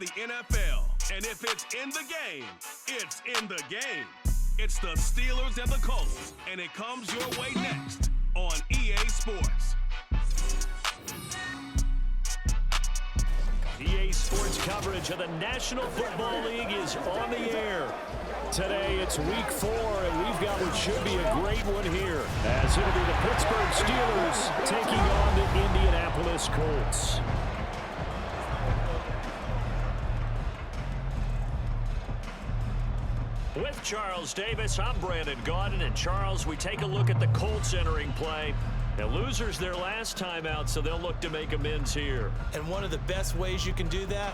the NFL. And if it's in the game, it's in the game. It's the Steelers and the Colts, and it comes your way next on EA Sports. EA Sports coverage of the National Football League is on the air. Today it's week 4, and we've got what should be a great one here, as it'll be the Pittsburgh Steelers taking on the Indianapolis Colts. With Charles Davis, I'm Brandon Gaudin, and Charles, we take a look at the Colts entering play. The losers their last time out, so they'll look to make amends here. And one of the best ways you can do that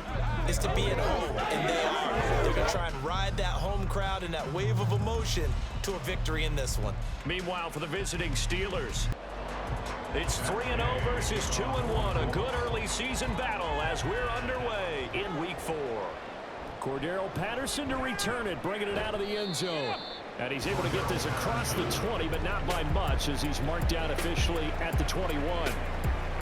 is to be at home, and they are. They're going to try and ride that home crowd and that wave of emotion to a victory in this one. Meanwhile, for the visiting Steelers, it's 3-0 versus 2-1, a good early season battle as we're underway in week 4. Cordero Patterson to return it, bringing it out of the end zone. And he's able to get this across the 20, but not by much, as he's marked down officially at the 21.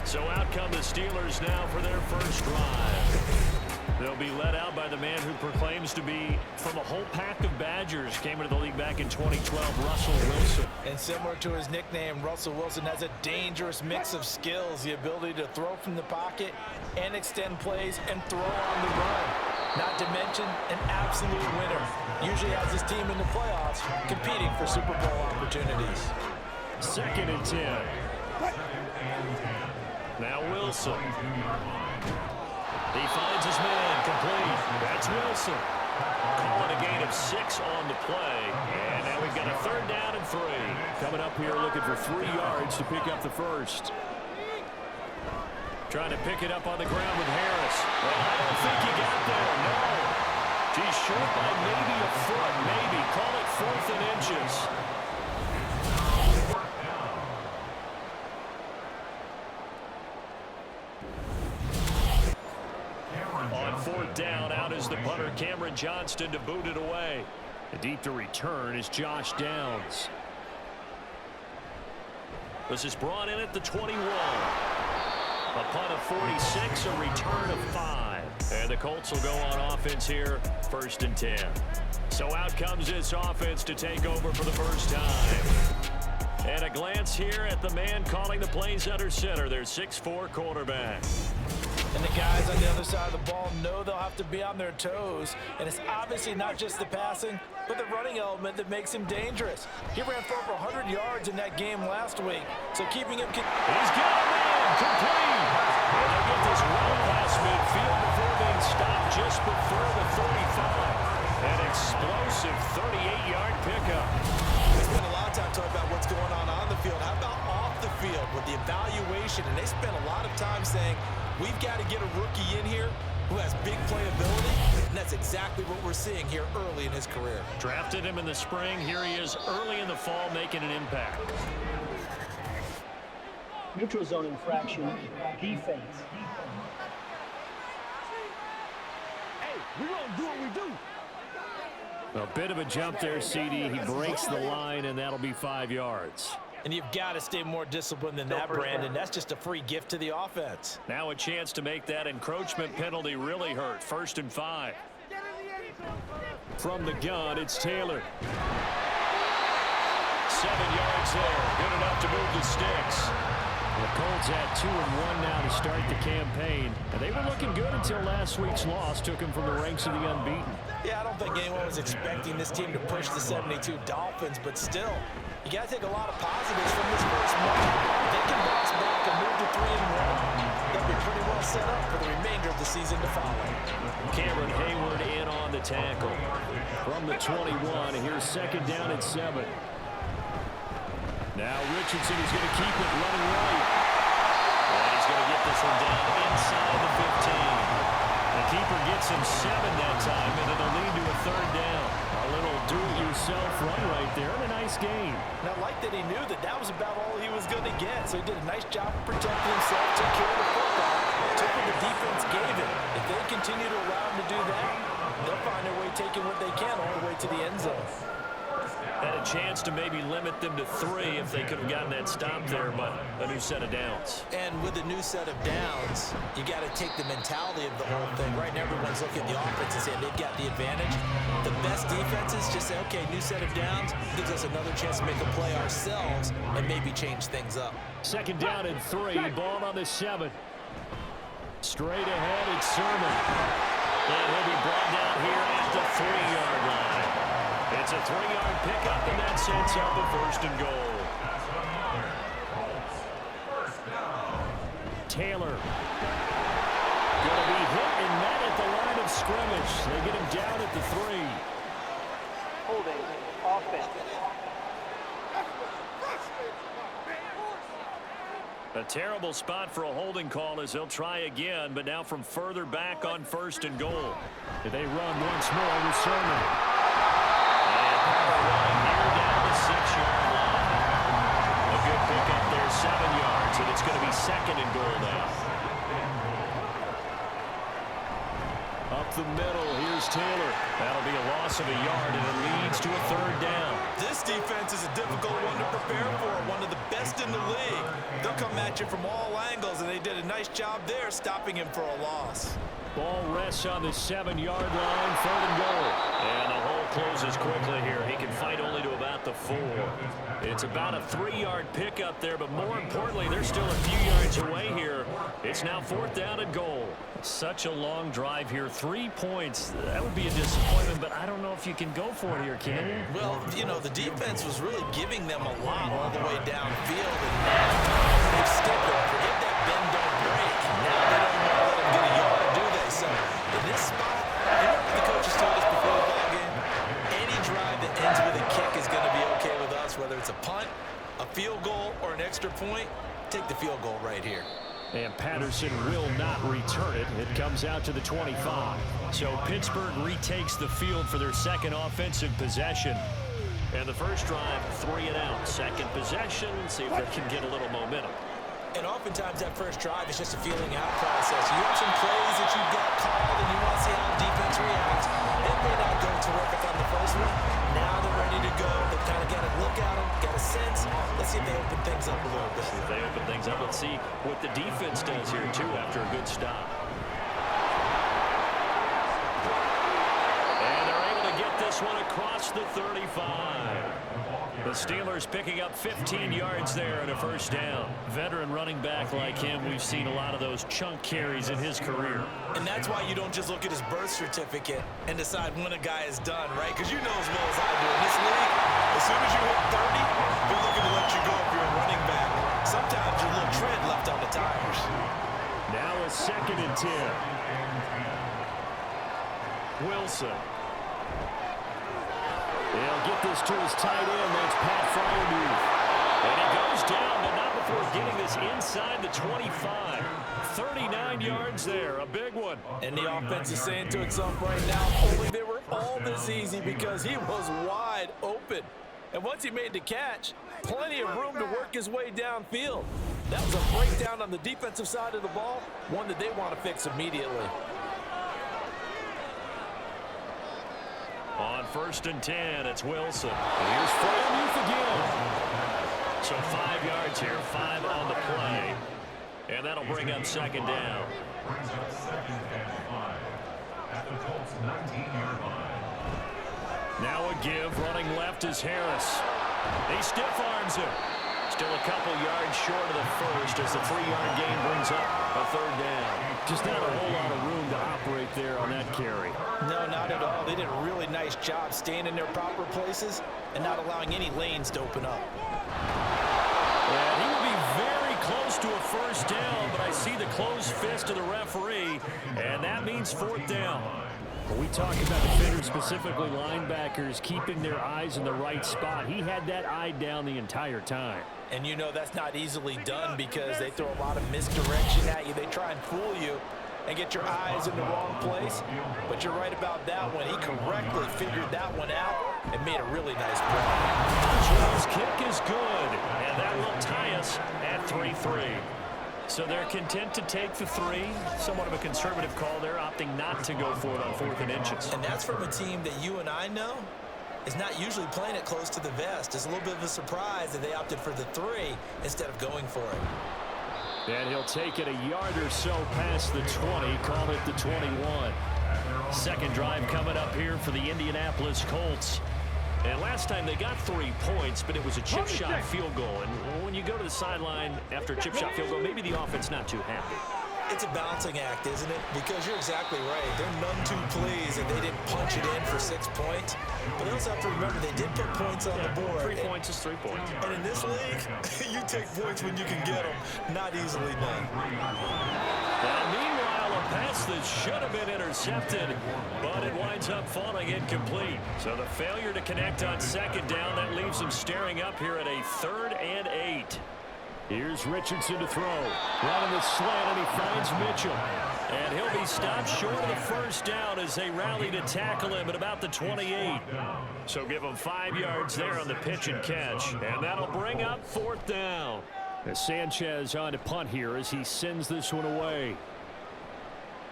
So out come the Steelers now for their first drive. They'll be led out by the man who proclaims to be from a whole pack of Badgers. Came into the league back in 2012, Russell Wilson. And similar to his nickname, Russell Wilson has a dangerous mix of skills, the ability to throw from the pocket and extend plays and throw on the run. Not to mention an absolute winner. Usually has his team in the playoffs competing for Super Bowl opportunities. 2nd and 10. Now Wilson. He finds his man complete. That's Wilson. Calling a gain of 6 on the play. And now we've got a 3rd down and 3. Coming up here looking for 3 yards to pick up the first. Trying to pick it up on the ground with Harris. Well, I don't think he got there. No. He's short by maybe a foot. Maybe. Call it 4th and inches. On 4th down, out is the punter, Cameron Johnston, to boot it away. The deep to return is Josh Downs. This is brought in at the 21. A punt of 46, a return of 5. And the Colts will go on offense here, 1st and 10. So out comes this offense to take over for the first time. And a glance here at the man calling the plays under center, their 6'4" quarterback. And the guys on the other side of the ball know they'll have to be on their toes. And it's obviously not just the passing, but the running element that makes him dangerous. He ran for over 100 yards in that game last week. So keeping him... He's got a man complete. And they'll get this well past midfield before being stopped just before the 35. An explosive 38-yard pickup. We spent a lot of time talking about what's going on the field. How about off the field with the evaluation? And they spent a lot of time saying, we've got to get a rookie in here who has big playability, and that's exactly what we're seeing here early in his career. Drafted him in the spring. Here he is early in the fall making an impact. Neutral zone infraction, defense. Hey, we're going to do what we do. A bit of a jump there, CD. He breaks the line, and that'll be 5 yards. And you've got to stay more disciplined than that, Brandon. That's just a free gift to the offense. Now a chance to make that encroachment penalty really hurt. 1st and 5. From the gun, it's Taylor. 7 yards there. Good enough to move the sticks. The Colts at 2-1 now to start the campaign. And they were looking good until last week's loss took them from the ranks of the unbeaten. Yeah, I don't think anyone was expecting this team to push the 72 Dolphins, but still, you got to take a lot of positives from this first month. If they can bounce back and move to 3-1, they'll be pretty well set up for the remainder of the season to follow. Cameron Hayward in on the tackle. From the 21, here's 2nd down and 7. Now Richardson is going to keep it running right. And he's going to get this one down inside the 15. The keeper gets him 7 that time, and it'll lead to a 3rd down. A little do-it-yourself run right there, and a nice gain. And I like that he knew that that was about all he was going to get, so he did a nice job of protecting himself, took care of the football, took what the defense gave him. If they continue to allow him to do that, they'll find their way taking what they can all the way to the end zone. Had a chance to maybe limit them to 3 if they could have gotten that stop there, but a new set of downs. And with a new set of downs, you got to take the mentality of the whole thing. Right now, everyone's looking at the offense and saying they've got the advantage. The best defenses just say, okay, new set of downs gives us another chance to make a play ourselves and maybe change things up. Second down and 3, ball on the 7. Straight ahead, it's Sermon. And he'll be brought down here at the 3-yard line. It's a 3-yard pickup, and that sets up a 1st and goal. Taylor. Going to be hit and met at the line of scrimmage. They get him down at the 3. Holding offense. A terrible spot for a holding call as they'll try again, but now from further back on 1st and goal. They run once more with Sermon. And power run here down the 6-yard line. A good pickup there, 7 yards, and it's going to be 2nd and goal now. Up the middle, here's Taylor. That'll be a loss of a yard, and it leads to a 3rd down. This defense is a difficult one to prepare for, one of the best in the league. They'll come at you from all angles, and they did a nice job there stopping him for a loss. Ball rests on the 7-yard line, 3rd and goal. And the hole closes quickly here. He can fight only to about the 4. It's about a 3-yard pickup there, but more importantly, they're still a few yards away here. It's now 4th down and goal. Such a long drive here. 3 points. That would be a disappointment, but I don't know if you can go for it here, can you? Well, you know, the defense was really giving them a lot all the way downfield, and now they've skipped it. Forget that bend, don't break. Now they don't want to let them get a yard, do they? So in this spot, you know what the coaches told us before the ball game? Any drive that ends with a kick is going to be okay with us, whether it's a punt, a field goal, or an extra point. Take the field goal right here. And Patterson will not return it. It comes out to the 25. So Pittsburgh retakes the field for their 2nd offensive possession. And the first drive, 3 and out. 2nd possession, see if they can get a little momentum. And oftentimes that first drive is just a feeling out process. You have some plays that you've got called and you want to see how defense reacts. It may not go terrific on the first one. Now they're ready to go. They've kind of got a look at them, got a sense. Let's see if they open things up a little bit. See if they open things up. Let's see what the defense does here, too, after a good stop. And they're able to get this one across the 35. The Steelers picking up 15 yards there and a 1st down. Veteran running back like him, we've seen a lot of those chunk carries in his career. And that's why you don't just look at his birth certificate and decide when a guy is done, right? Because you know as well as I do, in this league, as soon as you hit 30, they're looking to let you go if you're a running back. Sometimes your little tread left on the tires. Now a 2nd and 10. Wilson. They'll get this to his tight end. That's Pat Fryermuth. And he goes down, but not before getting this inside the 25. 39 yards there, a big one. And the offense is saying to itself right now, only they were all this easy because he was wide open. And once he made the catch, plenty of room to work his way downfield. That was a breakdown on the defensive side of the ball, one that they want to fix immediately. On 1st and 10, it's Wilson. And here's Fryermuth again. So 5 yards here, 5 on the play. And that'll bring up 2nd down. Now a give, running left is Harris. He stiff arms him. Still a couple yards short of the first as the 3-yard gain brings up a 3rd down. Just not a whole lot of room to operate there on that carry. No, not at all. They did a really nice job staying in their proper places and not allowing any lanes to open up. And he will be very close to a 1st down, but I see the closed fist of the referee, and that means 4th down. When we talk about defenders, specifically linebackers, keeping their eyes in the right spot, he had that eye down the entire time. And you know that's not easily done because they throw a lot of misdirection at you. They try and fool you and get your eyes in the wrong place. But you're right about that one. He correctly figured that one out and made a really nice play. Jones' kick is good, and that will tie us at 3-3. So they're content to take the 3. Somewhat of a conservative call there, opting not to go for it on 4th and inches. And that's from a team that you and I know is not usually playing it close to the vest. It's a little bit of a surprise that they opted for the 3 instead of going for it. And he'll take it a yard or so past the 20, call it the 21. Second drive coming up here for the Indianapolis Colts. And last time they got 3 points, but it was a chip shot field goal. And when you go to the sideline after a chip shot field goal, maybe the offense not too happy. It's a balancing act, isn't it? Because you're exactly right. They're none too pleased that they didn't punch it in for 6 points. But they also have to remember they did put points on the board. 3 points is 3 points. And in this league, you take points when you can get them. Not easily done. Now, meanwhile, a pass that should have been intercepted, but it winds up falling incomplete. So the failure to connect on second down, that leaves them staring up here at a 3rd and 8. Here's Richardson to throw. Running the slant, and he finds Mitchell. And he'll be stopped short of the first down as they rally to tackle him at about the 28. So give him 5 yards there on the pitch and catch. And that'll bring up 4th down. As Sanchez on to punt here as he sends this one away.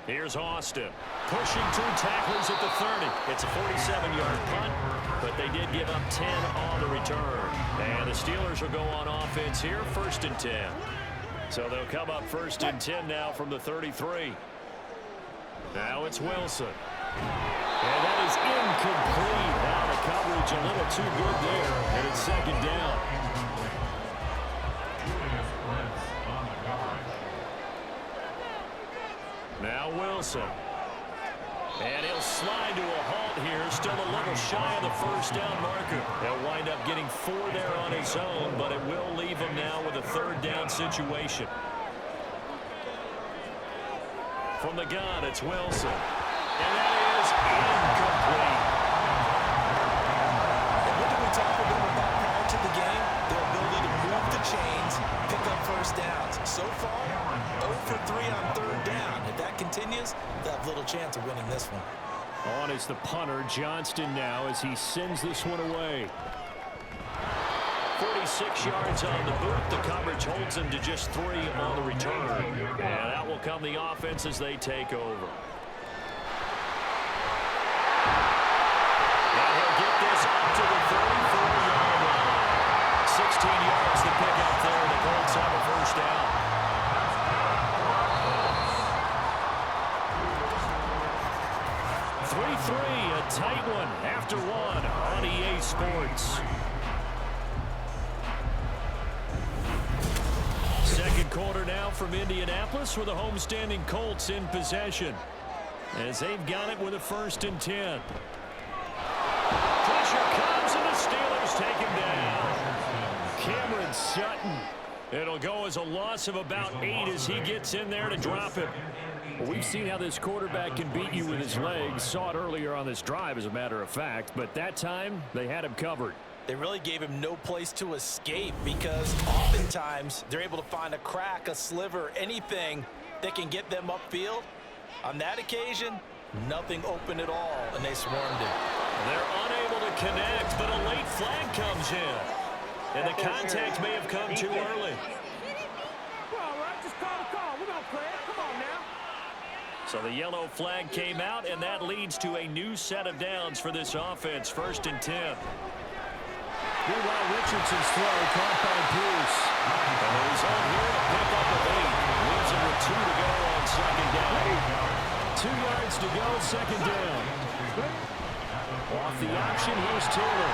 Here's Austin. Pushing 2 tacklers at the 30. It's a 47-yard punt, but they did give up 10 on the return. And the Steelers will go on offense here, 1st and 10. So they'll come up 1st and 10 now from the 33. Now it's Wilson. And that is incomplete. Now the coverage a little too good there, and it's 2nd down. Now Wilson. And he'll slide to a halt here. Still a little shy of the first down marker. He'll wind up getting 4 there on his own, but it will leave him now with a 3rd down situation. From the gun, it's Wilson. And that is incomplete. And what did we talk about prior to the game? Their ability to move the chains, pick up first downs. So far, 0 for 3 on 3rd down. If that continues, they'll have little chance of winning this one. On is the punter, Johnston now, as he sends this one away. 46 yards on the boot. The coverage holds him to just 3 on the return. And out will come the offense as they take over. Now he'll get this up to the 34-yard line. 16 yards to pick up there. The Colts have a first down. 3-3, a tight one after 1 on EA Sports. Second quarter now from Indianapolis with the homestanding Colts in possession as they've got it with a 1st and 10. Pressure comes and the Steelers take him down. Cameron Sutton. It'll go as a loss of about 8 as he gets in there to drop him. Well, we've seen how this quarterback can beat you with his legs. Saw it earlier on this drive, as a matter of fact. But that time, they had him covered. They really gave him no place to escape because oftentimes they're able to find a crack, a sliver, anything that can get them upfield. On that occasion, nothing open at all, and they swarmed him. They're unable to connect, but a late flag comes in. And the contact may have come too early. So the yellow flag came out, and that leads to a new set of downs for this offense. 1st and 10. Meanwhile, Richardson's throw caught by Bruce. And the result here, a pickup of 8. Leaves him with 2 to go on 2nd down. 2 yards to go, 2nd down. Off the option, here's Taylor.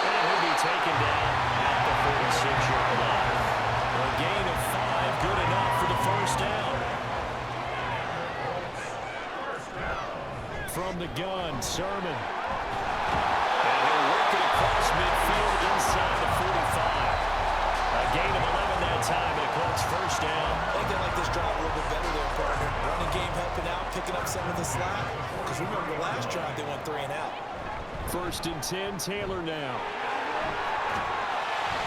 And he'll be taken down at the 46-yard line. A gain of 5, good enough for the first down. From the gun, Sermon. And he'll work it across midfield inside the 45. A gain of 11 that time, and it Colts first down. I think they like this drive a little bit better there, partner. Running game helping out, picking up some of the slack. Because remember the last drive, they went 3 and out. 1st and 10, Taylor now.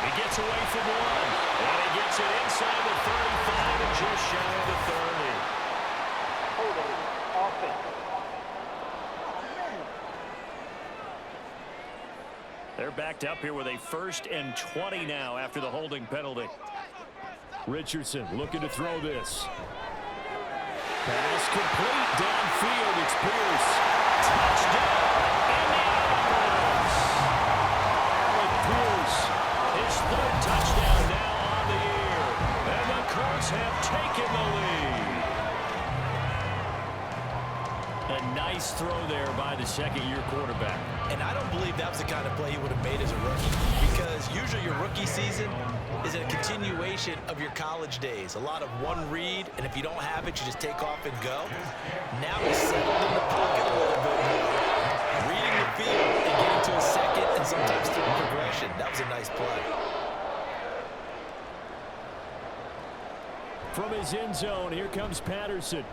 He gets away from 1. And he gets it inside the 35 and just shy of the 30. Holding offense. They're backed up here with a 1st and 20 now after the holding penalty. Richardson looking to throw this. Pass complete downfield. It's Pierce. Touchdown, Indianapolis. third touchdown now on the year. And the Colts have taken the lead. A nice throw there by the second-year quarterback. And I don't believe that was the kind of play he would have made as a rookie, because usually your rookie season is a continuation of your college days. A lot of one read, and if you don't have it, you just take off and go. Now he's settled in the pocket a little bit more, reading the field and getting to a second and sometimes through progression. That was a nice play. From his end zone, here comes Patterson.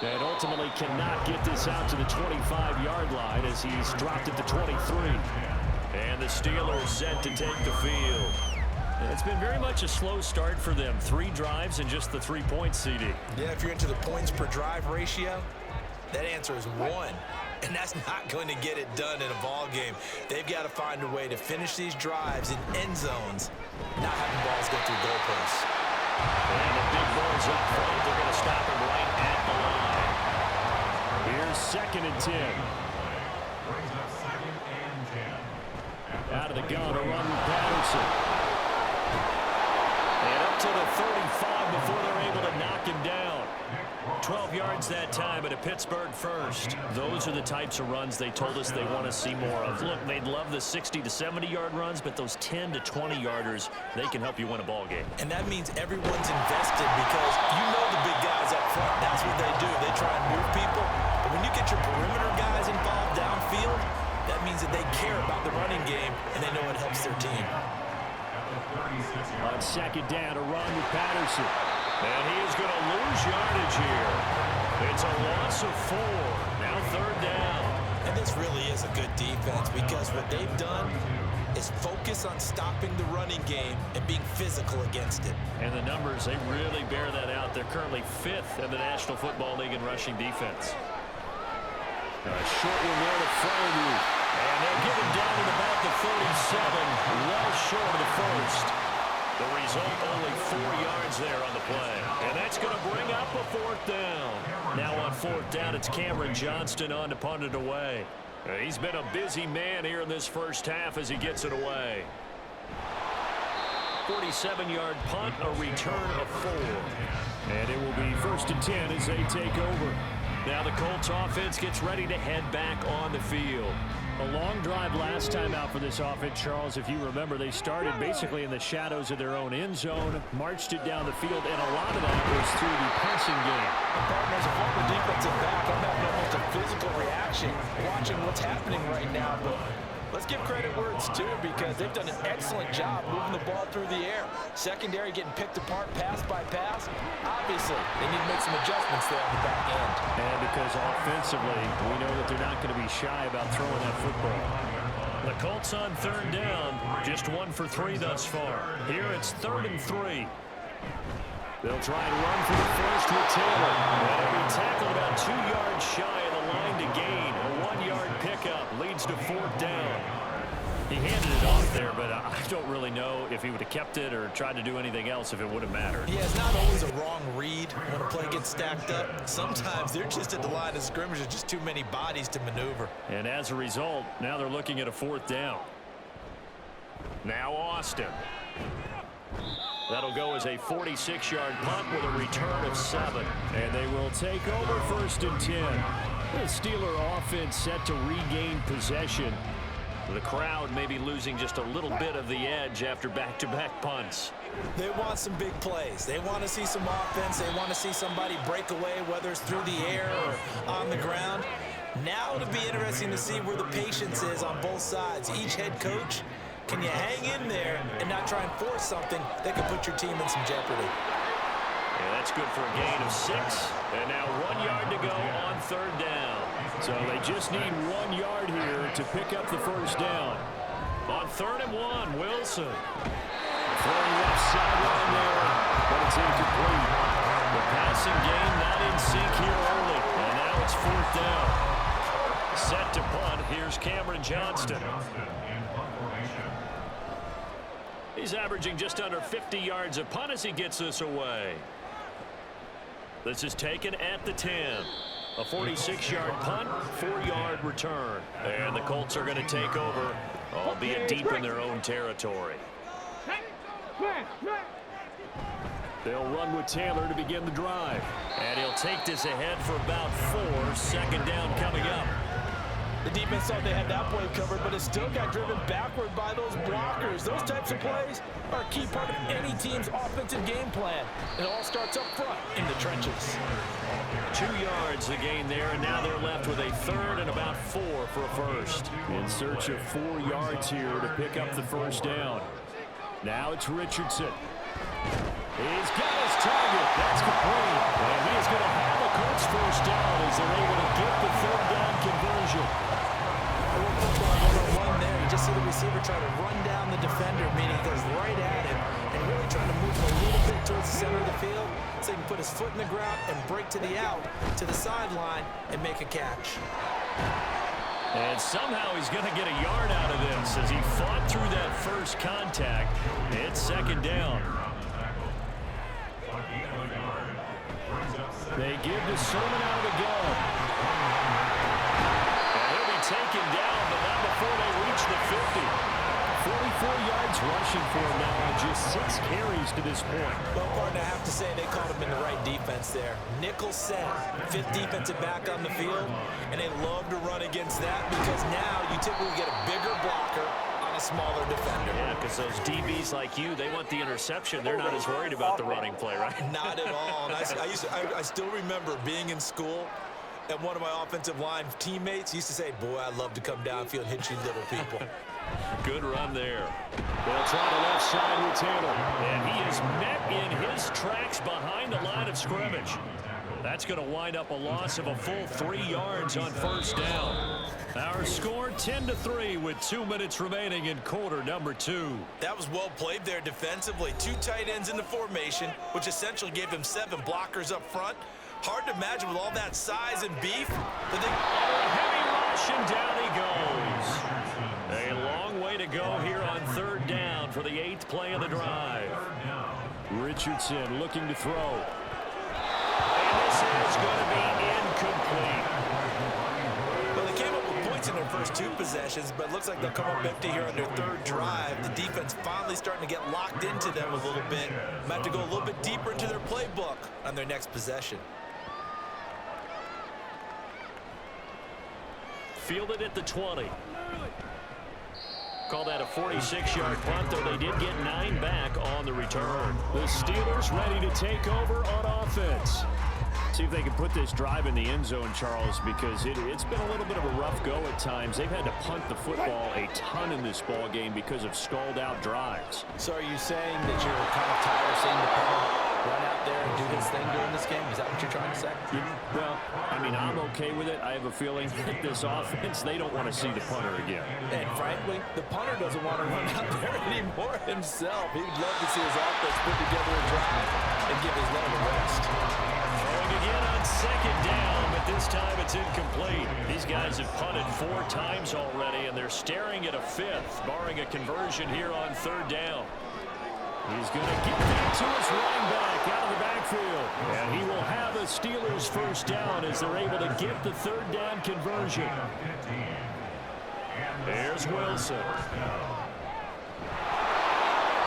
And ultimately cannot get this out to the 25-yard line as he's dropped it to 23. And the Steelers set to take the field. And it's been very much a slow start for them. 3 drives and just the 3 points, CD. Yeah, if you're into the points per drive ratio, that answer is 1. And that's not going to get it done in a ball game. They've got to find a way to finish these drives in end zones, not having balls go through goalposts. And the big boys up front, they're going to stop him right at the line. Here's 2nd and 10. Out of the gun, a run with Patterson. And up to the 35 before they're able to knock him down. 12 yards that time at a Pittsburgh first. Those are the types of runs they told us they want to see more of. Look, they'd love the 60 to 70-yard runs, but those 10 to 20-yarders, they can help you win a ball game. And that means everyone's invested, because you know the big guys up front, that's what they do. They try and move people. But when you get your perimeter guys involved downfield, that means that they care about the running game, and they know it helps their team. On 2nd down, a run with Patterson. And he is going to lose yardage here. It's a loss of 4. Now 3rd down. And this really is a good defense, because what they've done is focus on stopping the running game and being physical against it. And the numbers, they really bear that out. They're currently 5th in the National Football League in rushing defense. A short one there to Fairview. And they'll get him down at about the 37, well short of the first. The result, only 4 yards there on the play. And that's going to bring up a 4th down. Now on 4th down, it's Cameron Johnston on to punt it away. He's been a busy man here in this first half as he gets it away. 47-yard punt, a return of 4. And it will be 1st and 10 as they take over. Now the Colts offense gets ready to head back on the field. A long drive last time out for this offense, Charles. If you remember, they started basically in the shadows of their own end zone, marched it down the field, and a lot of that was through the passing game. As a former defensive back, I'm having almost a physical reaction watching what's happening right now. But let's give credit where it's due, because they've done an excellent job moving the ball through the air. Secondary getting picked apart pass by pass. Obviously, they need to make some adjustments there on the back end. And because offensively, we know that they're not going to be shy about throwing that football. The Colts on 3rd down, just 1 for 3 thus far. Here it's 3rd and 3. They'll try and run for the first with Taylor. And he'll be tackled about 2 yards shy of the line to gain. A 1-yard pickup leads to 4th down. He handed it off there, but I don't really know if he would have kept it or tried to do anything else if it would have mattered. Yeah, it's not always a wrong read when a play gets stacked up. Sometimes they're just at the line of scrimmage. There's just too many bodies to maneuver. And as a result, now they're looking at a 4th down. Now Austin. That'll go as a 46-yard punt with a return of 7. And they will take over 1st and 10. The Steeler offense set to regain possession. The crowd may be losing just a little bit of the edge after back-to-back punts. They want some big plays. They want to see some offense. They want to see somebody break away, whether it's through the air or on the ground. Now it'll be interesting to see where the patience is on both sides. Each head coach, can you hang in there and not try and force something that could put your team in some jeopardy? Yeah, that's good for a gain of 6. And now 1 yard to go on 3rd down. So they just need 1 yard here to pick up the first down. On 3rd and 1, Wilson. Throwing left sideline there, but it's incomplete. The passing game not in sync here early. And now it's 4th down. Set to punt. Here's Cameron Johnston. He's averaging just under 50 yards a punt as he gets this away. This is taken at the 10. A 46-yard punt, 4-yard return. And the Colts are going to take over albeit deep in their own territory. They'll run with Taylor to begin the drive. And he'll take this ahead for about 4. Second down coming up. The defense thought they had that play covered, but it still got driven backward by those blockers. Those types of plays are a key part of any team's offensive game plan. It all starts up front in the trenches. 2 yards the gain there, and now they're left with a third and about 4 for a first. In search of 4 yards here to pick up the first down. Now it's Richardson. He's got his target. That's complete. And he is going to have a Colts first down as they're able to get the third down conversion. One there. You just see the receiver try to run down the defender, meaning he goes right at him and really trying to move him a little bit towards the center of the field so he can put his foot in the ground and break to the out, to the sideline, and make a catch. And somehow he's going to get a yard out of this as he fought through that first contact. It's second down. They give to Sermon out of the gun. And he'll be taken down, but not before they reach the 50. 44 yards rushing for him now on just 6 carries to this point. Well, partner, I have to say they caught him in the right defense there. Nickel set, 5th defensive back on the field, and they love to run against that because now you typically get a bigger blocker on a smaller defender. Yeah, because those DBs like you, they want the interception. They're not as worried about the running play, right? Not at all. And I still remember being in school, and one of my offensive line teammates used to say, boy, I'd love to come downfield and hit you little people. Good run there. They'll try the left side with Taylor. And he is met in his tracks behind the line of scrimmage. That's going to wind up a loss of a full 3 yards on first down. Our score 10-3 with 2 minutes remaining in quarter number 2. That was well played there defensively. 2 tight ends in the formation, which essentially gave him 7 blockers up front. Hard to imagine with all that size and beef. But they... heavy rush, and down he goes. A long way to go here on third down for the 8th play of the drive. Richardson looking to throw. And this is going to be incomplete. Well, they came up with points in their first 2 possessions, but it looks like they'll come up empty here on their 3rd drive. The defense finally starting to get locked into them a little bit. Might have to go a little bit deeper into their playbook on their next possession. Fielded at the 20. Call that a 46-yard punt, though they did get 9 back on the return. The Steelers ready to take over on offense. See if they can put this drive in the end zone, Charles, because it's been a little bit of a rough go at times. They've had to punt the football a ton in this ball game because of stalled-out drives. So are you saying that you're kind of tired of seeing the punter run out there and do his thing during this game? Is that what you're trying to say? Well, I mean, I'm okay with it. I have a feeling that this offense, they don't want to see the punter again. And frankly, the punter doesn't want to run out there anymore himself. He would love to see his offense put together a drive and give his leg a rest. Throwing again on second down, but this time it's incomplete. These guys have punted 4 times already, and they're staring at a 5th, barring a conversion here on third down. He's going to get that to his running back out of the backfield. And he will have a Steelers first down as they're able to get the third down conversion. There's Wilson.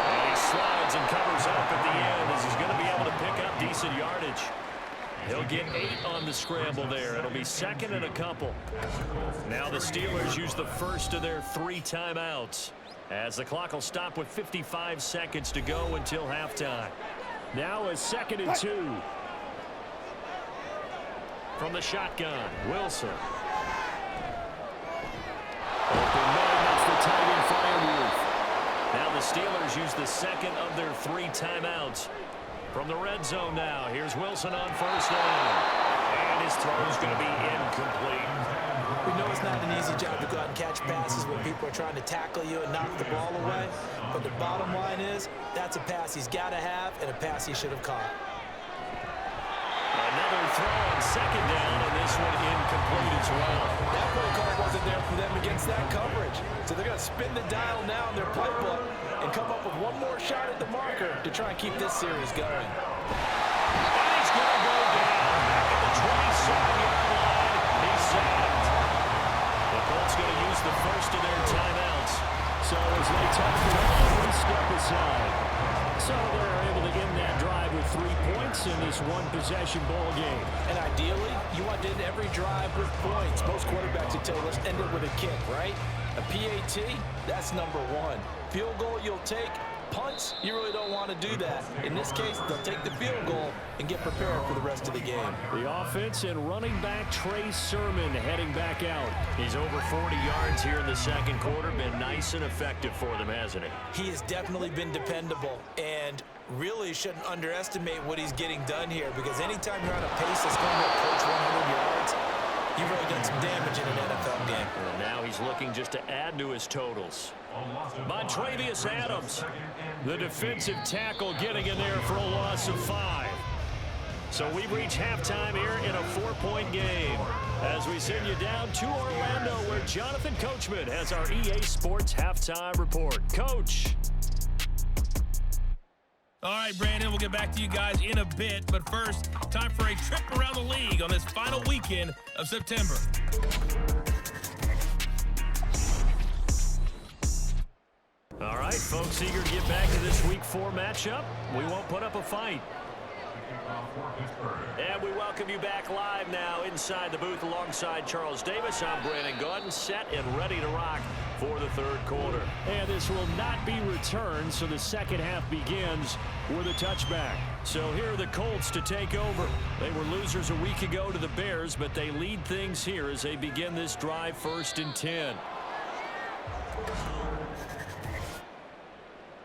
And he slides and covers up at the end as he's going to be able to pick up decent yardage. He'll get 8 on the scramble there. It'll be 2nd and a couple. Now the Steelers use the first of their 3 timeouts, as the clock will stop with 55 seconds to go until halftime. Now a 2nd and 2. From the shotgun, Wilson. Open man, that's the tight end Firewolf. Now the Steelers use the 2nd of their 3 timeouts. From the red zone now, here's Wilson on first down. And his throw is going to be incomplete. We know it's not an easy job to go out and catch passes when people are trying to tackle you and knock the ball away. But the bottom line is, that's a pass he's got to have and a pass he should have caught. Another throw on second down, and this one incomplete as well. That play call wasn't there for them against that coverage. So they're going to spin the dial now in their playbook and come up with one more shot at the marker to try and keep this series going. And he's going to go down back at the 27-yard line. He's sacked. The Colts going to use the first of their timeouts. So as they talk it over, we step aside. So they're able to end that drive with 3 points in this one-possession ball game. And ideally, you want to end every drive with points. Most quarterbacks would tell you, let's end it with a kick, right? A PAT, that's number one. Field goal you'll take. Punts, you really don't want to do that. In this case, they'll take the field goal and get prepared for the rest of the game. The offense and running back Trey Sermon heading back out. He's over 40 yards here in the second quarter. Been nice and effective for them, hasn't he? He has definitely been dependable and really shouldn't underestimate what he's getting done here, because anytime you're on a pace that's going to approach 100 yards, you've really done some damage in an NFL game. And now he's looking just to add to his totals. Montravius Adams, the defensive tackle, getting in there for a loss of 5. So we've reached halftime here in a 4-point game as we send you down to Orlando, where Jonathan Coachman has our EA Sports halftime report. Coach. All right, Brandon, we'll get back to you guys in a bit. But first, time for a trip around the league on this final weekend of September. All right, folks, eager to get back to this Week 4 matchup. We won't put up a fight. And we welcome you back live now inside the booth alongside Charles Davis. I'm Brandon Gaudin, set and ready to rock for the third quarter. And this will not be returned, so the second half begins with a touchback. So here are the Colts to take over. They were losers a week ago to the Bears, but they lead things here as they begin this drive 1st and 10.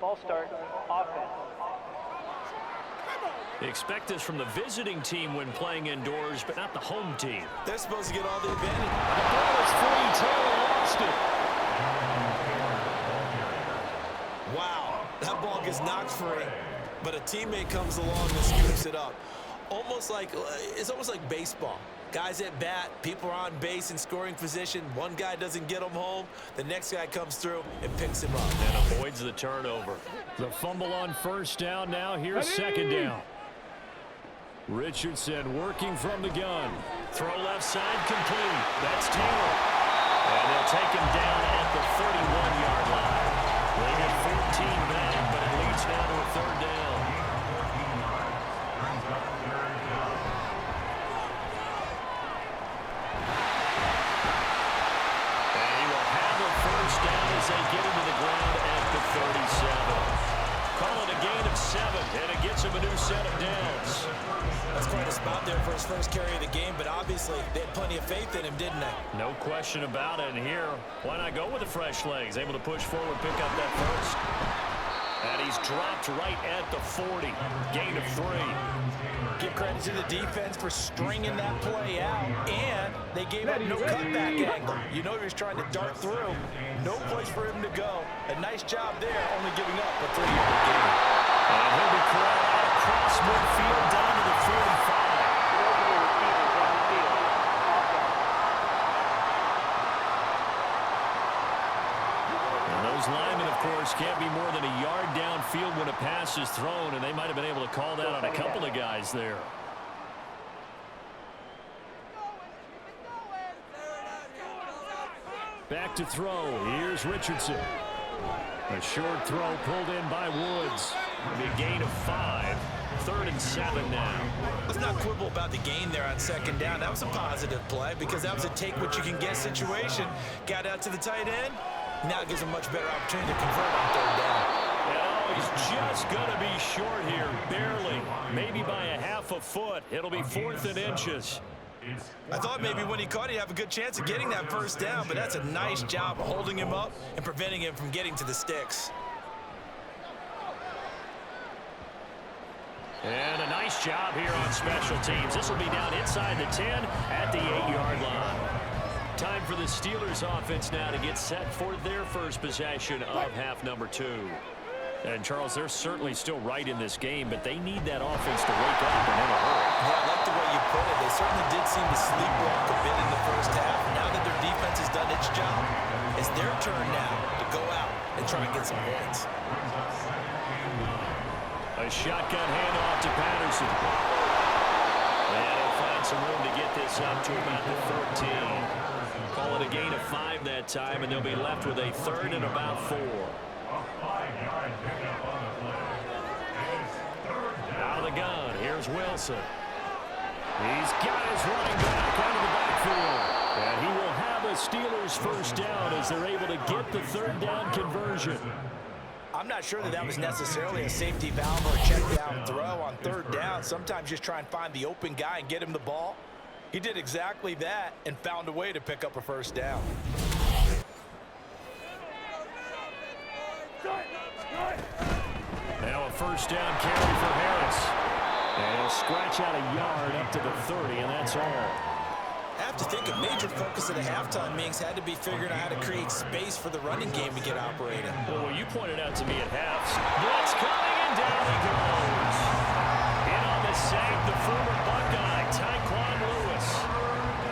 Ball start, offense. Expect this from the visiting team when playing indoors, but not the home team. They're supposed to get all the advantage. The ball is free. Taylor lost it. Wow, that ball gets knocked free, but a teammate comes along and scoops it up. It's almost like baseball. Guys at bat, people are on base in scoring position. One guy doesn't get him home. The next guy comes through and picks him up. And avoids the turnover. The fumble on first down now. Here's second down. Richardson working from the gun. Throw left side complete. That's Taylor. And they'll take him down at the 31-yard line. They get 14 back, but it leads now to a third down. As they get into the ground at the 37. Call it a gain of 7, and it gets him a new set of downs. That's quite a spot there for his first carry of the game, but obviously they had plenty of faith in him, didn't they? No question about it. And here, why not go with the fresh legs? Able to push forward, pick up that first. And he's dropped right at the 40. Gain of 3. Give credit to the defense for stringing that play out, and they gave up no cutback angle. You know he was trying to dart through. No place for him to go. A nice job there, only giving up a 3-yard gain. And he'll be corralled out across midfield down to the 45. Those linemen, of course, can't be more than a yard downfield when a pass is thrown, and they might have been able to call that on a couple of guys there. Back to throw. Here's Richardson. A short throw pulled in by Woods. It'll be a gain of 5. 3rd and 7 now. Let's not quibble about the gain there on second down. That was a positive play because that was a take-what-you-can-get situation. Got out to the tight end. Now it gives him a much better opportunity to convert on 3rd down. And he's just going to be short here, barely, maybe by a half a foot. It'll be 4th and inches. I thought maybe when he caught it, he'd have a good chance of getting that first down, but that's a nice job of holding him up and preventing him from getting to the sticks. And a nice job here on special teams. This will be down inside the 10 at the 8-yard line. Time for the Steelers offense now to get set for their first possession of half number 2. And, Charles, they're certainly still right in this game, but they need that offense to wake up and in a hurry. Yeah, I like the way you put it. They certainly did seem to sleepwalk a bit in the first half. Now that their defense has done its job, it's their turn now to go out and try and get some points. A shotgun handoff to Patterson. And he'll find some room to get this up to about the 14. Call it a gain of 5 that time, and they'll be left with a 3rd and about 4. Out of the gun, here's Wilson. He's got his running back out of the backfield. And he will have a Steelers first down as they're able to get the 3rd down conversion. I'm not sure that was necessarily a safety valve or a check down throw on 3rd down. Sometimes just try and find the open guy and get him the ball. He did exactly that and found a way to pick up a first down. Now a first down carry for Harris. And he'll scratch out a yard up to the 30, and that's all. I have to think a major focus of the halftime meetings had to be figuring out how to create space for the running game to get operating. Well, you pointed out to me at half. Blitz coming, and down he goes. In on the sack, the former Buckeye, Tyquan Lewis.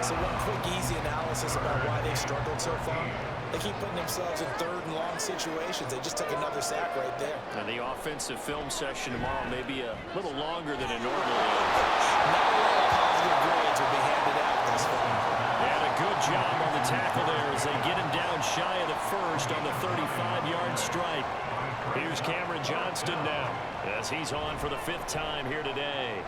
So one quick, easy analysis about why they've struggled so far. They keep putting themselves in 3rd and long situations. They just took another sack right there. And the offensive film session tomorrow may be a little longer than it normally is. Not a lot of positive grades will be handed out this far. And a good job on the tackle there as they get him down shy of the 1st on the 35-yard stripe. Here's Cameron Johnston now as he's on for the 5th time here today.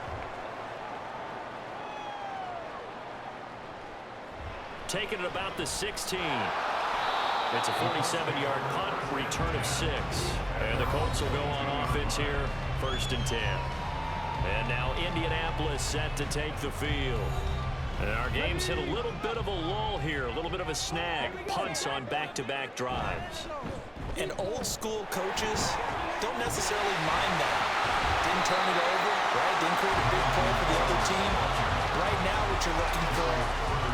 Taking it about the 16. It's a 47-yard punt, return of 6. And the Colts will go on offense here, 1st and 10. And now Indianapolis set to take the field. And our game's hit a little bit of a lull here, a little bit of a snag. Punts on back-to-back drives. And old-school coaches don't necessarily mind that. Didn't turn it over, right? Didn't create a big play for the other team. Right now what you're looking for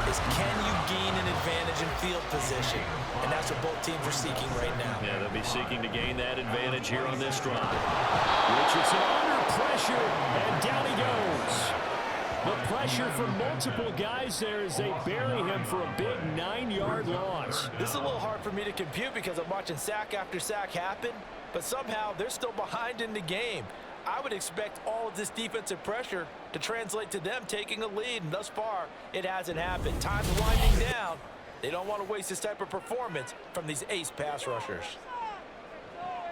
is can you gain an advantage in field position? And that's what both teams are seeking right now. Yeah, they'll be seeking to gain that advantage here on this drive. Richardson under pressure, and down he goes. The pressure from multiple guys there as they bury him for a big 9-yard loss. This is a little hard for me to compute because I'm watching sack after sack happen, but somehow they're still behind in the game. I would expect all of this defensive pressure to translate to them taking a lead, and thus far, it hasn't happened. Time's winding down. They don't want to waste this type of performance from these ace pass rushers.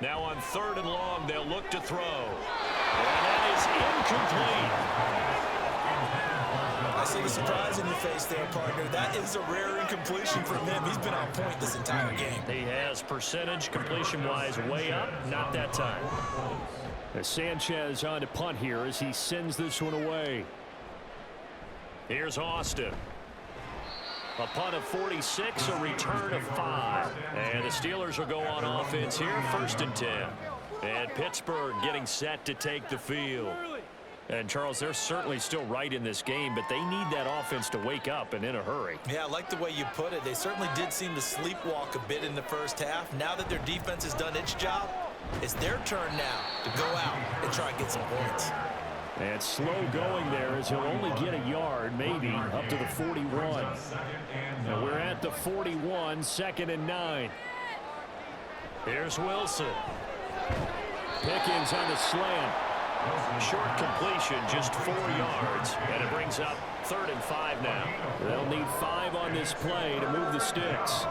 Now on 3rd and long, they'll look to throw. And that is incomplete. I see the surprise in your face there, partner. That is a rare incompletion from him. He's been on point this entire game. He has percentage completion-wise way up, not that time. As Sanchez on to punt here as he sends this one away. Here's Austin. A punt of 46, a return of 5. And the Steelers will go on offense here, 1st and 10. And Pittsburgh getting set to take the field. And, Charles, they're certainly still right in this game, but they need that offense to wake up and in a hurry. Yeah, I like the way you put it. They certainly did seem to sleepwalk a bit in the first half. Now that their defense has done its job, it's their turn now to go out and try and get some points. And slow going there as he'll only get a yard, maybe, up to the 41. And we're at the 41, 2nd and 9. Here's Wilson. Pickens on the slant. Short completion, just 4 yards, and it brings up 3rd and 5 now. They'll need 5 on this play to move the sticks.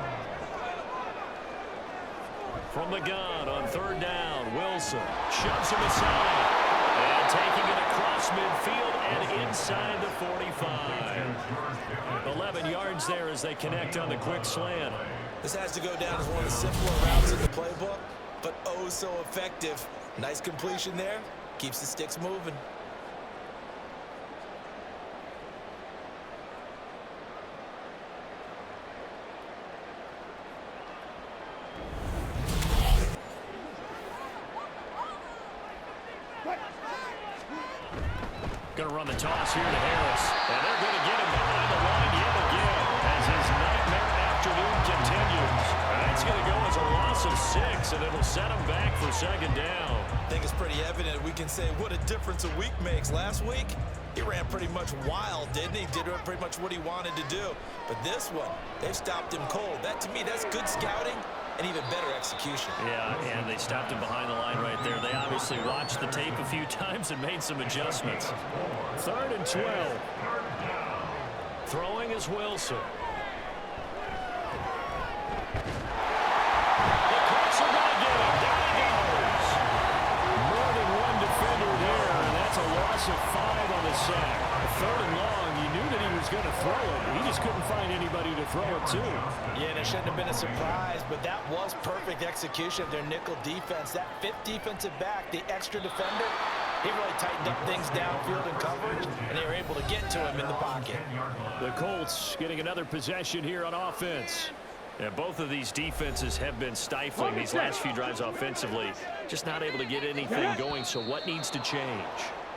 From the gun on 3rd down, Wilson shoves him aside. And taking it across midfield and inside the 45. 11 yards there as they connect on the quick slant. This has to go down as one of the simpler routes in the playbook, but oh so effective. Nice completion there. Keeps the sticks moving. Going to run the toss here to Harris. And they're going to get him behind the line yet again as his nightmare afternoon continues. And that's going to go as a loss of 6, and it'll set him back for 2nd down. I think it's pretty evident we can say what a difference a week makes. Last week, he ran pretty much wild, didn't he? Did pretty much what he wanted to do. But this one, they've stopped him cold. That, to me, that's good scouting and even better execution. Yeah, and they stopped him behind the line right there. They obviously watched the tape a few times and made some adjustments. 3rd and 12. Throwing is Wilson. a 5 on the sack. 3rd and long, you knew that he was going to throw it. He just couldn't find anybody to throw it to. Yeah, and it shouldn't have been a surprise, but that was perfect execution of their nickel defense. That 5th defensive back, the extra defender, he really tightened up things downfield in coverage, and they were able to get to him in the pocket. The Colts getting another possession here on offense. Yeah, both of these defenses have been stifling these last few drives offensively. Just not able to get anything going, so what needs to change?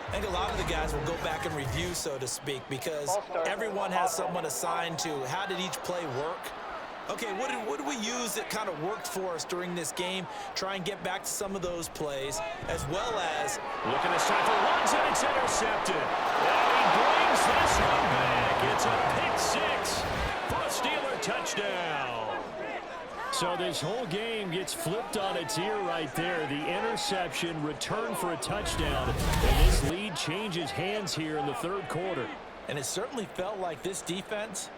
I think a lot of the guys will go back and review, so to speak, because everyone has someone assigned to how did each play work. Okay, what did we use that kind of worked for us during this game? Try and get back to some of those plays, as well as... Looking this time for Woods, and it's intercepted. And he brings this one back. It's a pick-6 for a Steeler touchdown. So this whole game gets flipped on its ear right there. The interception, return for a touchdown. And this lead changes hands here in the 3rd quarter. And it certainly felt like this defense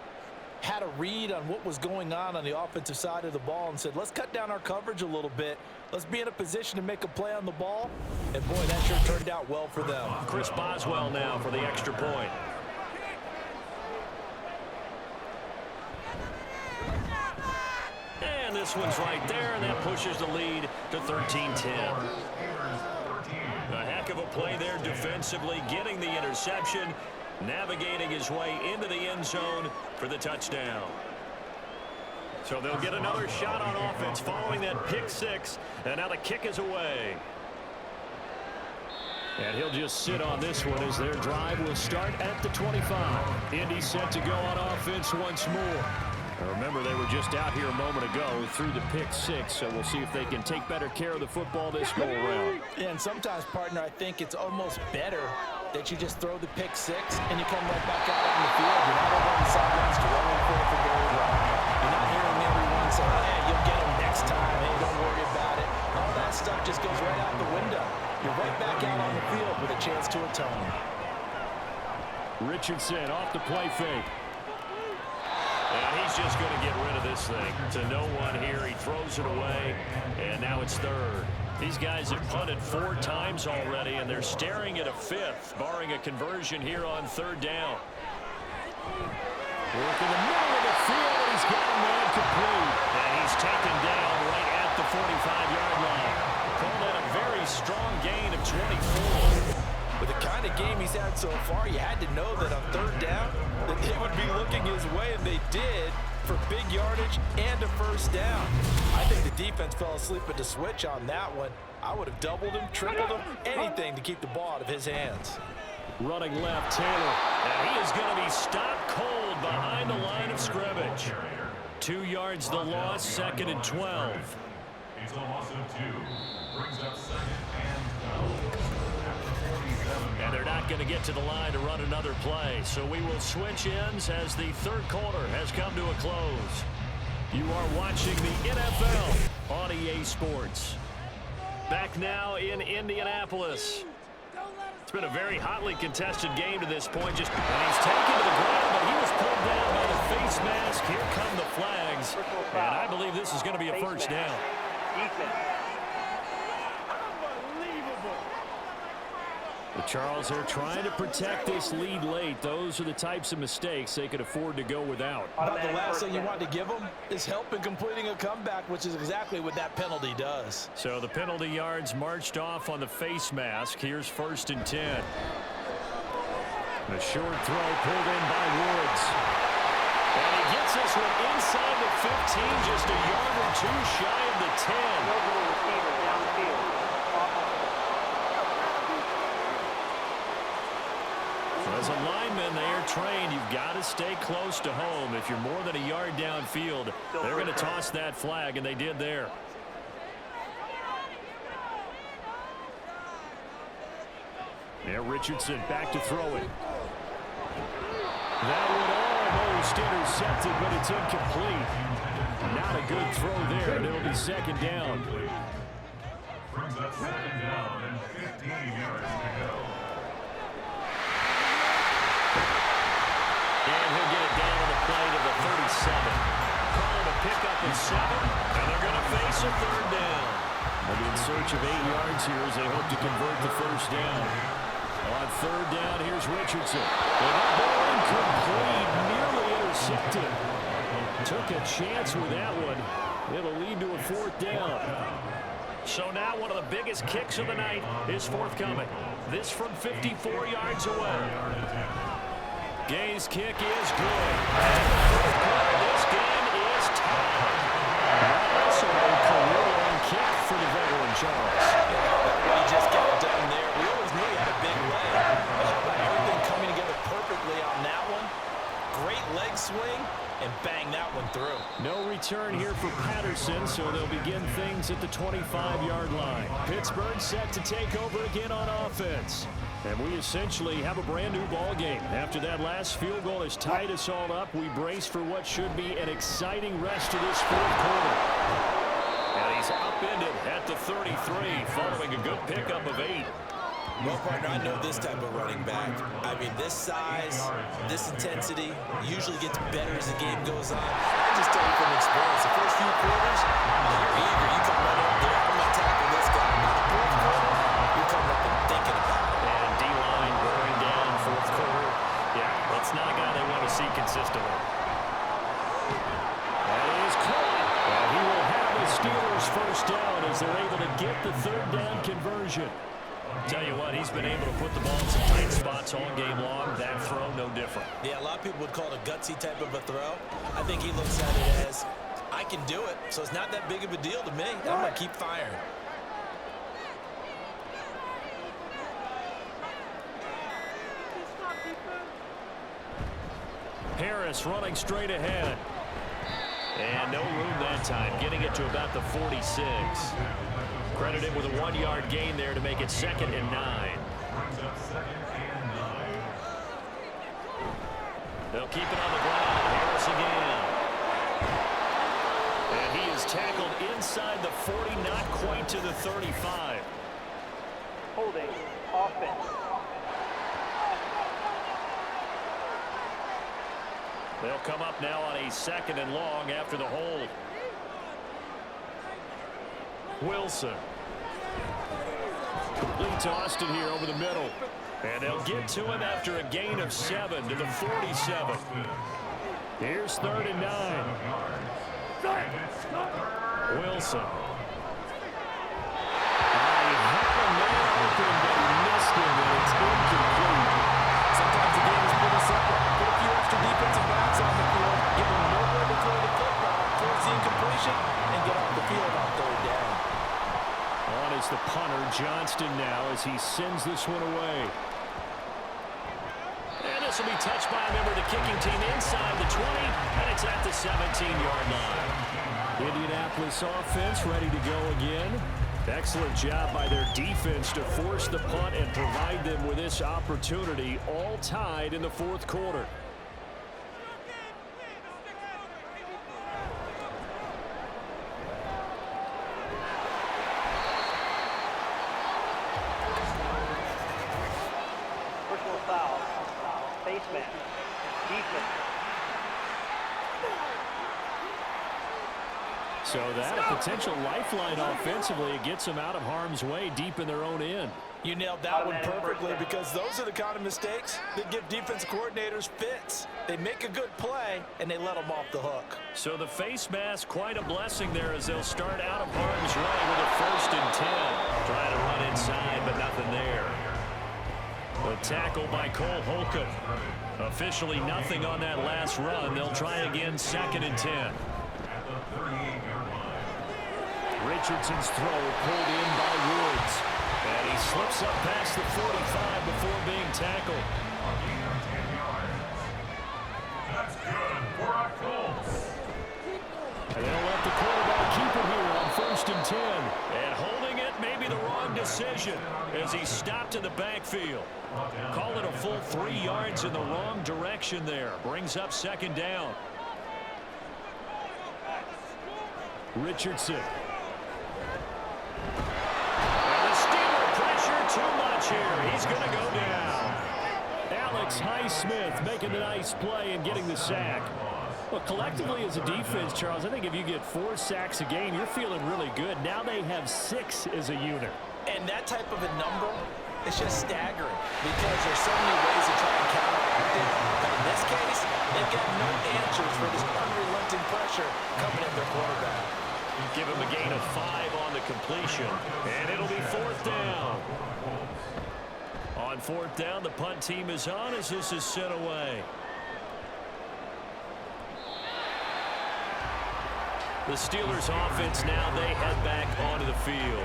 had a read on what was going on the offensive side of the ball and said, let's cut down our coverage a little bit. Let's be in a position to make a play on the ball. And, boy, that sure turned out well for them. Chris Boswell now for the extra point. And this one's right there, and that pushes the lead to 13-10. A heck of a play there defensively, getting the interception, navigating his way into the end zone for the touchdown. So they'll get another shot on offense following that pick-6, and now the kick is away. And he'll just sit on this one as their drive will start at the 25. Indy set to go on offense once more. Remember, they were just out here a moment ago through the pick-6, so we'll see if they can take better care of the football this go-around. Yeah, and sometimes, partner, I think it's almost better that you just throw the pick-6 and you come right back out on the field. You're not over on the sidelines to run for it for goal run. You're not hearing everyone say, hey, you'll get them next time. Hey, don't worry about it. All that stuff just goes right out the window. You're right back out on the field with a chance to atone. Richardson off the play fake. And he's just going to get rid of this thing. To no one here, he throws it away, and now it's 3rd. These guys have punted 4 times already, and they're staring at a 5th, barring a conversion here on 3rd down. Work in the middle of the field, and he's got a man complete. And he's taken down right at the 45-yard line. Call that a very strong gain of 24. With the kind of game he's had so far, you had to know that on 3rd down that they would be looking his way, and they did, for big yardage and a 1st down. I think the defense fell asleep at the switch on that one. I would have doubled him, tripled him, anything to keep the ball out of his hands. Running left, Taylor. And he is going to be stopped cold behind the line of scrimmage. 2 yards the loss, 2nd and 12. It's a loss of 2. Brings up 2nd and 12. And they're not going to get to the line to run another play. So we will switch ends as the 3rd quarter has come to a close. You are watching the NFL on EA Sports. Back now in Indianapolis. It's been a very hotly contested game to this point. And he's taken to the ground, but he was pulled down by the face mask. Here come the flags. And I believe this is going to be a 1st down. But Charles, they're trying to protect this lead late. Those are the types of mistakes they could afford to go without. But the last thing you want to give them is help in completing a comeback, which is exactly what that penalty does. So the penalty yards marched off on the face mask. Here's 1st and 10. A short throw pulled in by Woods. And he gets this one inside the 15, just a yard or 2 shy of the 10. As a lineman, they are trained. You've got to stay close to home. If you're more than a yard downfield, they're going to toss that flag, and they did there. Now Richardson back to throw it. That one almost intercepted, but it's incomplete. Not a good throw there, and it'll be 2nd down. Brings up 2nd down and 15 yards to go. And he'll get it down to the play to the 37. Calling a pickup of 7, and they're going to face a 3rd down. They'll be in search of 8 yards here as they hope to convert the 1st down. On third down, here's Richardson. And that ball incomplete, nearly intercepted. Took a chance with that one. It'll lead to a fourth down. So now one of the biggest kicks of the night is forthcoming. This from 54 yards away. Gay's kick is good. And the fourth quarter, this game is tied. Also a career-long kick for the veteran Charles. What he just got done there. We always knew he had a big leg. But how about everything coming together perfectly on that one? Great leg swing, and bang that one through. No return here for Patterson, so they'll begin things at the 25-yard line. Pittsburgh set to take over again on offense. And we essentially have a brand-new ball game. After that last field goal has tied us all up, we brace for what should be an exciting rest of this fourth quarter. And he's upended at the 33, following a good pickup of 8. Well, partner, I know this type of running back. I mean, this size, this intensity usually gets better as the game goes on. I just tell you from experience, the first few quarters, you're eager. You come right up there. I'm going to tackle this guy. By the fourth quarter, you're coming up and thinking about it. And D-line wearing down fourth quarter. Yeah, that's not a guy they want to see consistently. That is caught. And he will have the Steelers first down as they're able to get the third down conversion. Tell you what, he's been able to put the ball in some tight spots all game long. That throw, no different. Yeah, a lot of people would call it a gutsy type of a throw. I think he looks at it as, I can do it, so it's not that big of a deal to me. I'm going to keep firing. Harris running straight ahead. And no room that time, getting it to about the 46. Credited with a 1-yard gain there to make it 2nd and 9. They'll keep it on the ground. Harris again. And he is tackled inside the 40, not quite to the 35. Holding. Offense. They'll come up now on a 2nd and long after the hold. Wilson. Complete to Austin here over the middle. And they'll get to him after a gain of 7 to the 47. Here's 3rd and 9. Wilson. He had a man open, but he missed him, and it's incomplete. Sometimes the game is pretty simple. Put a few extra defensive backs on the field, give them nowhere to throw the football, force the incompletion, and get off the field on 3rd down. On is the punter, Johnston, now as he sends this one away. And this will be touched by a member of the kicking team inside the 20, and it's at the 17-yard line. Indianapolis offense ready to go again. Excellent job by their defense to force the punt and provide them with this opportunity, all tied in the fourth quarter. Personal foul. Face mask. Defense. So that a potential lifeline offensively. It gets them out of harm's way deep in their own end. You nailed that one perfectly, because those are the kind of mistakes that give defense coordinators fits. They make a good play, and they let them off the hook. So the face mask, quite a blessing there as they'll start out of harm's way with a 1st and 10. Try to run inside, but nothing there. A tackle by Cole Holcomb. Officially nothing on that last run. They'll try again, 2nd and 10. Richardson's throw pulled in by Woods. And he slips up past the 45 before being tackled. That's good for our Colts. And they'll let the quarterback keep it here on 1st and 10. And holding it may be the wrong decision as he stopped in the backfield. Call it a full 3 yards in the wrong direction there. Brings up 2nd down. Richardson. And the Steeler pressure too much here. He's going to go down. Alex Highsmith making the nice play and getting the sack. Well, collectively as a defense, Charles, I think if you get 4 sacks a game, you're feeling really good. Now they have 6 as a unit. And that type of a number It's just staggering because there's so many ways to try and counteract it. But in this case, they've got no answers for this unrelenting pressure coming at their quarterback. Give him a gain of 5 on the completion, and it'll be 4th down. On 4th down, the punt team is on as this is sent away. The Steelers offense now, they head back onto the field.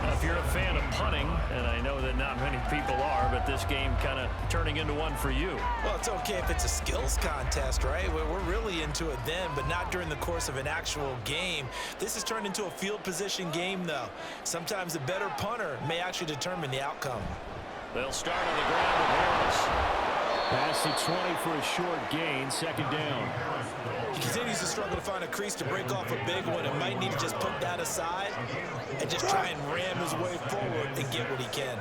Now, if you're a fan of punting, and I know that not many people are, but this game kind of turning into one for you. Well, it's okay if it's a skills contest, right? We're really into it then, but not during the course of an actual game. This has turned into a field position game, though. Sometimes the better punter may actually determine the outcome. They'll start on the ground with Harris. Past the 20 for a short gain, 2nd down. He continues to struggle to find a crease to break off a big one and might need to just put that aside and just try and ram his way forward and get what he can.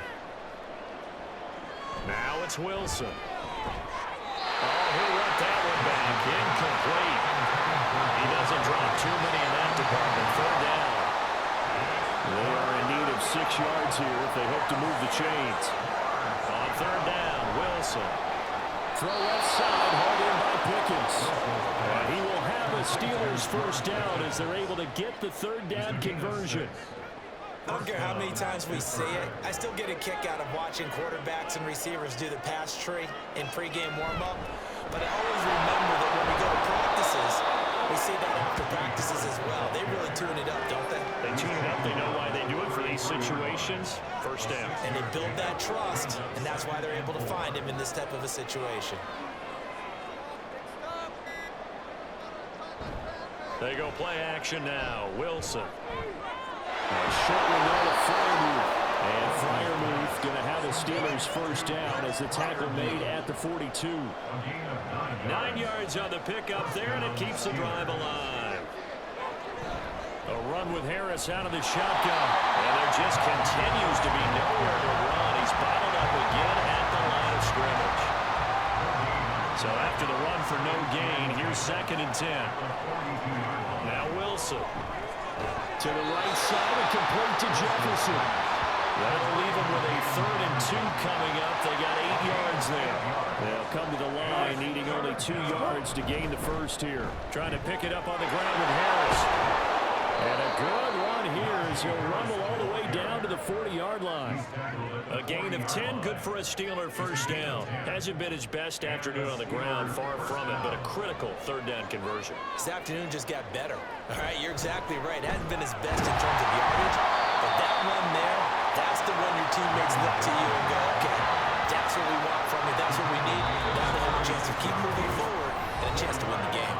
Now it's Wilson. Oh, he'll let that one back. Incomplete. He doesn't drop too many in that department. 3rd down. They are in need of 6 yards here if they hope to move the chains. On 3rd down, Wilson. Throw left side, hauled in by Pickens. And he will have a Steelers 1st down as they're able to get the 3rd down conversion. I don't care how many times we see it. I still get a kick out of watching quarterbacks and receivers do the pass tree in pregame warm-up. But I always remember that when we go to practices, we see that after practices as well. They really tune it up, don't they? They tune it up. They know why they do it for these situations. 1st down. And they build that trust, and that's why they're able to find him in this type of a situation. They go play action now. Wilson. A short window to Freiermuth. And Freiermuth going to have the Steelers 1st down as the tackle made at the 42. 9 yards on the pickup there, and it keeps the drive alive. A run with Harris out of the shotgun. And there just continues to be nowhere to run. He's bottled up again at the line of scrimmage. So after the run for no gain, here's 2nd and 10. Now Wilson. To the right side and complete to Jefferson. That'll leave them with a 3rd and 2 coming up. They got 8 yards there. They'll come to the line, needing only 2 yards to gain the 1st here. Trying to pick it up on the ground with Harris. And a good run here as he'll rumble all the way down to the 40-yard line. A gain of 10, good for a Steeler 1st down. Hasn't been his best afternoon on the ground, far from it, but a critical 3rd down conversion. This afternoon just got better. All right, you're exactly right. It hasn't been his best in terms of yardage, but that run there, that's the one your teammates look to you and go, okay, that's what we want from you. That's what we need. Now they have a chance to keep moving forward and a chance to win the game.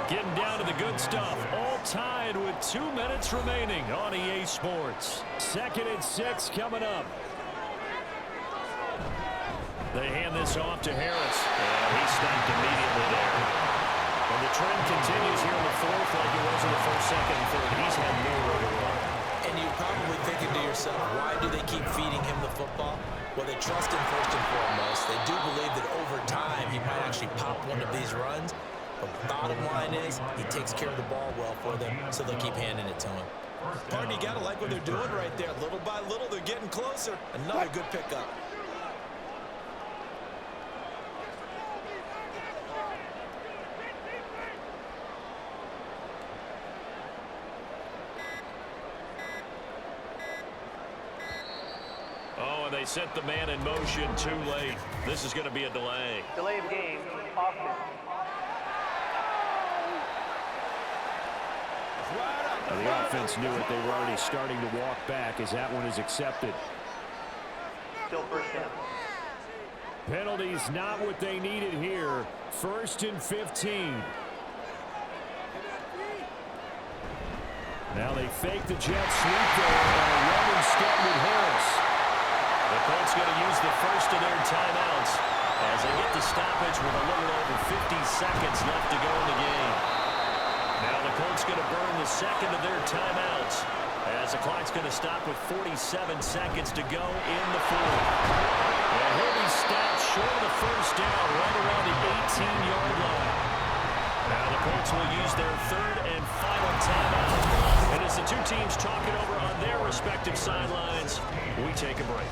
Getting down to the good stuff. All tied with 2 minutes remaining on EA Sports. 2nd and 6 coming up. They hand this off to Harris. And he's stopped immediately there. And the trend continues here in the 4th like it was in the 1st, 2nd, and 3rd. He's had nowhere to run. And you're probably thinking to yourself, why do they keep feeding him the football? Well, they trust him first and foremost. They do believe that over time he might actually pop one of these runs. But the bottom line is he takes care of the ball well for them, so they'll keep handing it to him. Pardon, you got to like what they're doing right there. Little by little, they're getting closer. Another good pickup. Oh, and they set the man in motion too late. This is going to be a delay. Delay of game, offense. The offense knew it. They were already starting to walk back as that one is accepted. Still 1st down. Penalties not what they needed here. 1st and 15. Now they fake the jet sweep there and a run instead with Harris. The Colts going to use the 1st of their timeouts as they get the stoppage with a little over 50 seconds left to go in the game. Now the Colts going to burn the 2nd of their timeouts as the clock's going to stop with 47 seconds to go in the 4th. And he'll be stopped short of the 1st down right around the 18-yard line. Now the Colts will use their 3rd and final timeout. And as the two teams talk it over on their respective sidelines, we take a break.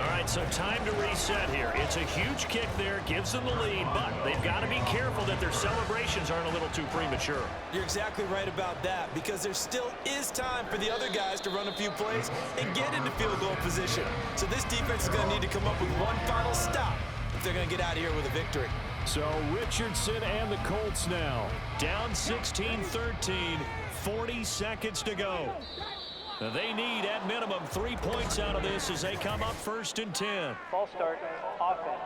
All right, so time to reset here. It's a huge kick there, gives them the lead, but they've got to be careful that their celebrations aren't a little too premature. You're exactly right about that, because there still is time for the other guys to run a few plays and get into field goal position. So this defense is going to need to come up with one final stop if they're going to get out of here with a victory. So Richardson and the Colts now down 16-13, 40 seconds to go. They need, at minimum, 3 points out of this as they come up 1st and 10. False start, offense.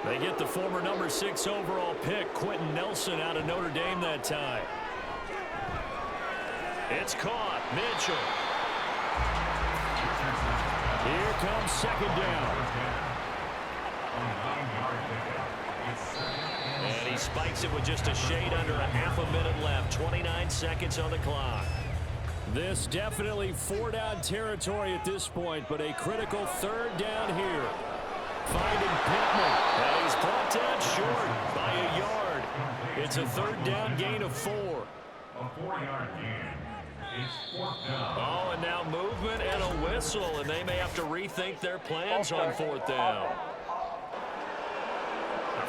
They get the former number 6 overall pick, Quentin Nelson, out of Notre Dame that time. It's caught. Mitchell. Here comes 2nd down. And he spikes it with just a shade under a half a minute left. 29 seconds on the clock. This definitely 4-down territory at this point, but a critical 3rd down here. Finding Pittman. And he's brought down short by a yard. It's a 3rd down gain of 4. A 4-yard gain. It's 4th down. Oh, and now movement and a whistle, and they may have to rethink their plans on 4th down.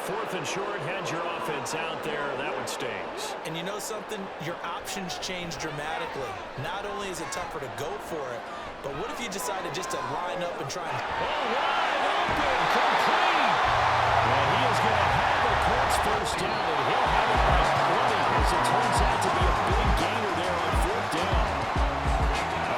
4th and short, had your offense out there. That one stings. And you know something? Your options change dramatically. Not only is it tougher to go for it, but what if you decided just to line up and try and... Oh, wide open, complete. And he is going to have the Colts 1st down, and he'll have it by 20 as it turns out to be a big gainer there on 4th down.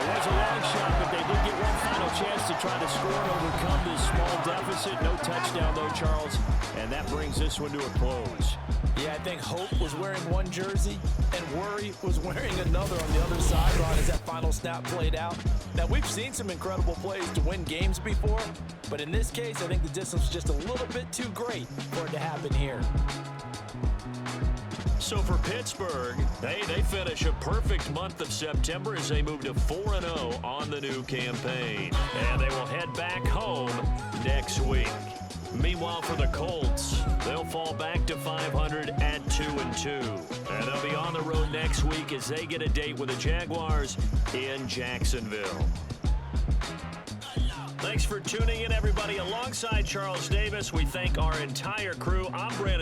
It was a long shot, but they did get one final chance to try to score and overcome this small deficit. No touchdown, though, Charles. And that brings this one to a close. Yeah, I think Hope was wearing one jersey and Worry was wearing another on the other sideline as that final snap played out. Now, we've seen some incredible plays to win games before, but in this case, I think the distance was just a little bit too great for it to happen here. So for Pittsburgh, they finish a perfect month of September as they move to 4-0 on the new campaign. And they will head back home next week. Meanwhile, for the Colts, they'll fall back to 500 at 2-2. And they'll be on the road next week as they get a date with the Jaguars in Jacksonville. Thanks for tuning in, everybody. Alongside Charles Davis, we thank our entire crew. I'm Brandon